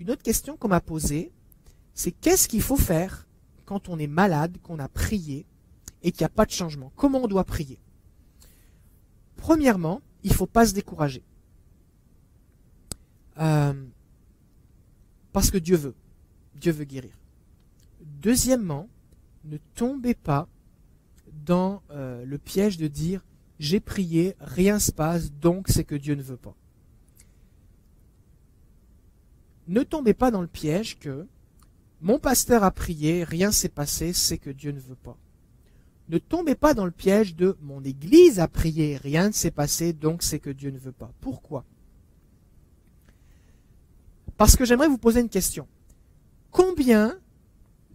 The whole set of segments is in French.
Une autre question qu'on m'a posée, c'est qu'est-ce qu'il faut faire quand on est malade, qu'on a prié et qu'il n'y a pas de changement? Comment on doit prier? Premièrement, il ne faut pas se décourager. Parce que Dieu veut. Dieu veut guérir. Deuxièmement, ne tombez pas dans le piège de dire « j'ai prié, rien ne se passe, donc c'est que Dieu ne veut pas ». Ne tombez pas dans le piège que « mon pasteur a prié, rien ne s'est passé, c'est que Dieu ne veut pas ». Ne tombez pas dans le piège de « mon église a prié, rien ne s'est passé, donc c'est que Dieu ne veut pas ». Pourquoi? Parce que j'aimerais vous poser une question. Combien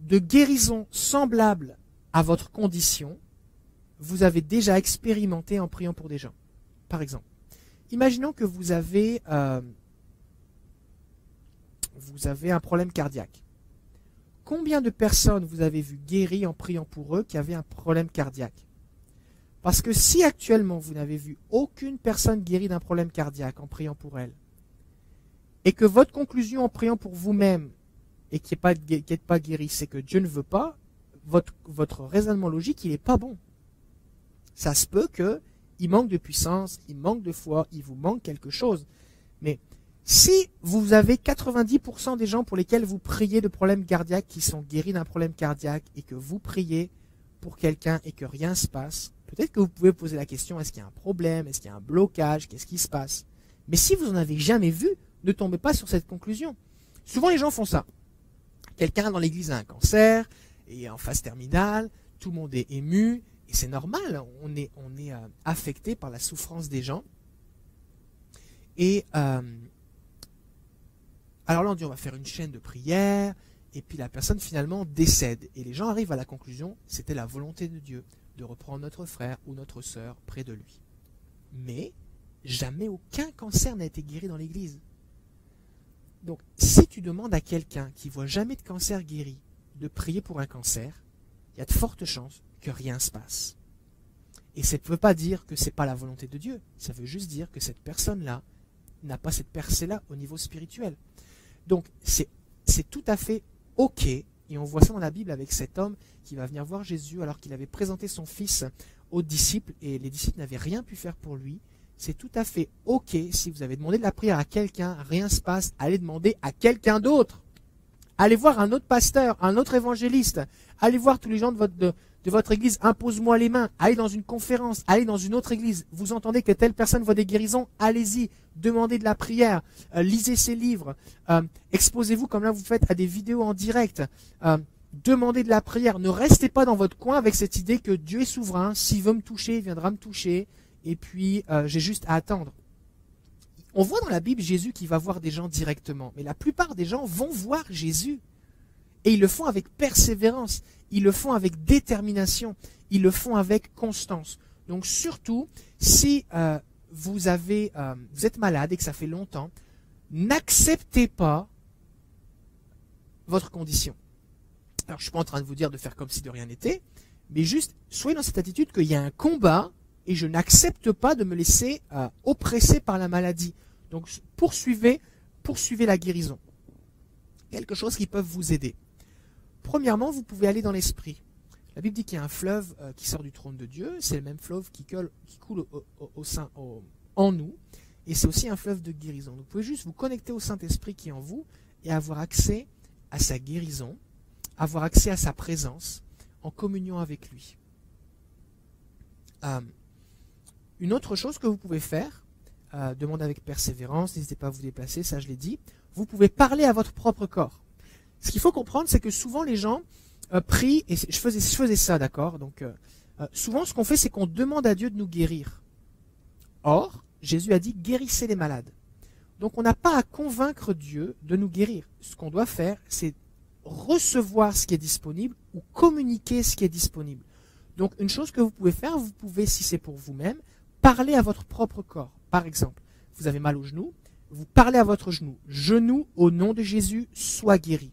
de guérisons semblables à votre condition vous avez déjà expérimenté en priant pour des gens? Par exemple, imaginons que vous avez un problème cardiaque. Combien de personnes vous avez vu guéries en priant pour eux qui avaient un problème cardiaque? Parce que si actuellement vous n'avez vu aucune personne guérie d'un problème cardiaque en priant pour elle, et que votre conclusion en priant pour vous-même et qui n'est pas guéri, c'est que Dieu ne veut pas, votre raisonnement logique, il n'est pas bon. Ça se peut qu'il manque de puissance, il manque de foi, il vous manque quelque chose. Mais si vous avez 90% des gens pour lesquels vous priez de problèmes cardiaques qui sont guéris d'un problème cardiaque et que vous priez pour quelqu'un et que rien ne se passe, peut-être que vous pouvez poser la question, est-ce qu'il y a un problème, est-ce qu'il y a un blocage, qu'est-ce qui se passe? Mais si vous n'en avez jamais vu, ne tombez pas sur cette conclusion. Souvent les gens font ça. Quelqu'un dans l'église a un cancer, et en phase terminale, tout le monde est ému, et c'est normal, on est affecté par la souffrance des gens. Et alors là on dit on va faire une chaîne de prière, et puis la personne finalement décède. Et les gens arrivent à la conclusion, c'était la volonté de Dieu de reprendre notre frère ou notre sœur près de lui. Mais jamais aucun cancer n'a été guéri dans l'église. Donc, si tu demandes à quelqu'un qui ne voit jamais de cancer guéri de prier pour un cancer, il y a de fortes chances que rien ne se passe. Et ça ne veut pas dire que ce n'est pas la volonté de Dieu. Ça veut juste dire que cette personne-là n'a pas cette percée-là au niveau spirituel. Donc, c'est tout à fait OK. Et on voit ça dans la Bible avec cet homme qui va venir voir Jésus alors qu'il avait présenté son fils aux disciples et les disciples n'avaient rien pu faire pour lui. C'est tout à fait OK si vous avez demandé de la prière à quelqu'un, rien ne se passe, allez demander à quelqu'un d'autre. Allez voir un autre pasteur, un autre évangéliste. Allez voir tous les gens de votre église, impose-moi les mains. Allez dans une conférence, allez dans une autre église. Vous entendez que telle personne voit des guérisons, allez-y, demandez de la prière, lisez ses livres, exposez-vous comme là vous faites à des vidéos en direct. Demandez de la prière. Ne restez pas dans votre coin avec cette idée que Dieu est souverain. S'il veut me toucher, il viendra me toucher. Et puis, j'ai juste à attendre. On voit dans la Bible Jésus qui va voir des gens directement. Mais la plupart des gens vont voir Jésus. Et ils le font avec persévérance. Ils le font avec détermination. Ils le font avec constance. Donc surtout, si vous êtes malade et que ça fait longtemps, n'acceptez pas votre condition. Alors, je ne suis pas en train de vous dire de faire comme si de rien n'était, mais juste, soyez dans cette attitude qu'il y a un combat et je n'accepte pas de me laisser oppresser par la maladie. Donc, poursuivez la guérison. Quelque chose qui peut vous aider. Premièrement, vous pouvez aller dans l'esprit. La Bible dit qu'il y a un fleuve qui sort du trône de Dieu. C'est le même fleuve qui coule en nous. Et c'est aussi un fleuve de guérison. Donc, vous pouvez juste vous connecter au Saint-Esprit qui est en vous et avoir accès à sa guérison, avoir accès à sa présence en communion avec lui. Une autre chose que vous pouvez faire, demandez avec persévérance, n'hésitez pas à vous déplacer, ça je l'ai dit, vous pouvez parler à votre propre corps. Ce qu'il faut comprendre, c'est que souvent les gens prient, et je faisais ça, d'accord. Donc souvent ce qu'on fait, c'est qu'on demande à Dieu de nous guérir. Or, Jésus a dit, guérissez les malades. Donc on n'a pas à convaincre Dieu de nous guérir. Ce qu'on doit faire, c'est recevoir ce qui est disponible ou communiquer ce qui est disponible. Donc une chose que vous pouvez faire, vous pouvez, si c'est pour vous-même, parler à votre propre corps. Par exemple, vous avez mal au genou, vous parlez à votre genou. Genou, au nom de Jésus, sois guéri.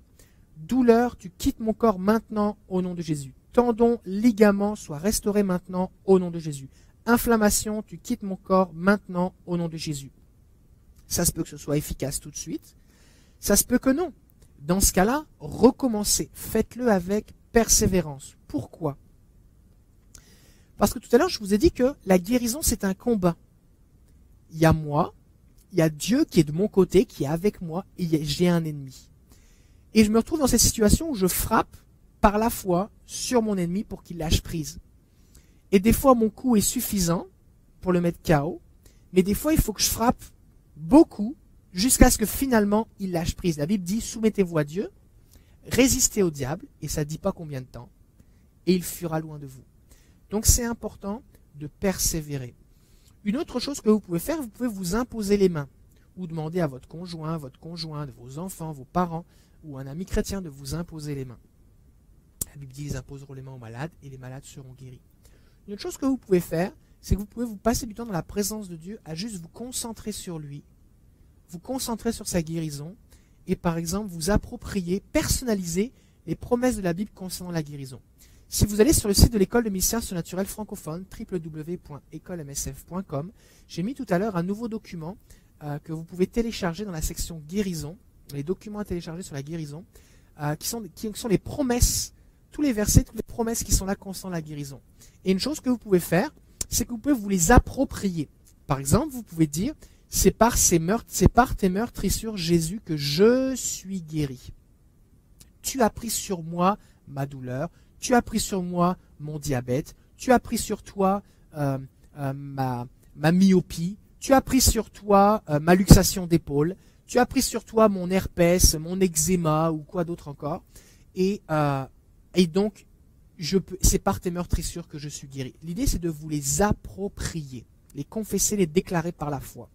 Douleur, tu quittes mon corps maintenant au nom de Jésus. Tendon, ligament, sois restauré maintenant au nom de Jésus. Inflammation, tu quittes mon corps maintenant au nom de Jésus. Ça se peut que ce soit efficace tout de suite. Ça se peut que non. Dans ce cas-là, recommencez. Faites-le avec persévérance. Pourquoi? Parce que tout à l'heure, je vous ai dit que la guérison, c'est un combat. Il y a moi, il y a Dieu qui est de mon côté, qui est avec moi, et j'ai un ennemi. Et je me retrouve dans cette situation où je frappe par la foi sur mon ennemi pour qu'il lâche prise. Et des fois, mon coup est suffisant pour le mettre KO, mais des fois, il faut que je frappe beaucoup jusqu'à ce que finalement, il lâche prise. La Bible dit, soumettez-vous à Dieu, résistez au diable, et ça ne dit pas combien de temps, et il fuira loin de vous. Donc, c'est important de persévérer. Une autre chose que vous pouvez faire, vous pouvez vous imposer les mains, ou demander à votre conjoint, vos enfants, vos parents, ou un ami chrétien de vous imposer les mains. La Bible dit, ils imposeront les mains aux malades, et les malades seront guéris. Une autre chose que vous pouvez faire, c'est que vous pouvez vous passer du temps dans la présence de Dieu à juste vous concentrer sur lui, vous concentrer sur sa guérison, et par exemple vous approprier, personnaliser les promesses de la Bible concernant la guérison. Si vous allez sur le site de l'école de ministère surnaturel francophone, www.écolemsf.com, j'ai mis tout à l'heure un nouveau document que vous pouvez télécharger dans la section guérison, les documents à télécharger sur la guérison, qui sont les promesses, tous les versets, toutes les promesses qui sont là concernant la guérison. Et une chose que vous pouvez faire, c'est que vous pouvez vous les approprier. Par exemple, vous pouvez dire, c'est par tes meurtrissures, Jésus, que je suis guéri. Tu as pris sur moi ma douleur, tu as pris sur moi mon diabète, tu as pris sur toi ma myopie, tu as pris sur toi ma luxation d'épaule, tu as pris sur toi mon herpès, mon eczéma ou quoi d'autre encore. Et donc, c'est par tes meurtrissures que je suis guéri. L'idée, c'est de vous les approprier, les confesser, les déclarer par la foi.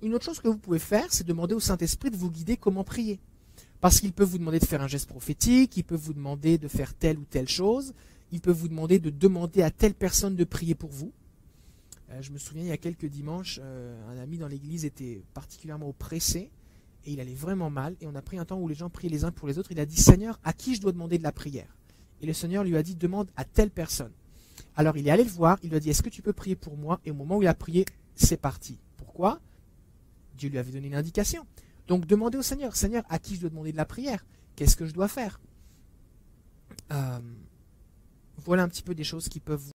Une autre chose que vous pouvez faire, c'est demander au Saint-Esprit de vous guider comment prier. Parce qu'il peut vous demander de faire un geste prophétique, il peut vous demander de faire telle ou telle chose, il peut vous demander de demander à telle personne de prier pour vous. Je me souviens, il y a quelques dimanches, un ami dans l'église était particulièrement oppressé, et il allait vraiment mal, et on a pris un temps où les gens priaient les uns pour les autres. Il a dit, Seigneur, à qui je dois demander de la prière? Et le Seigneur lui a dit, demande à telle personne. Alors il est allé le voir, il lui a dit, est-ce que tu peux prier pour moi? Et au moment où il a prié, c'est parti. Pourquoi? Dieu lui avait donné une indication. Donc demandez au Seigneur, Seigneur, à qui je dois demander de la prière? Qu'est-ce que je dois faire? Voilà un petit peu des choses qui peuvent vous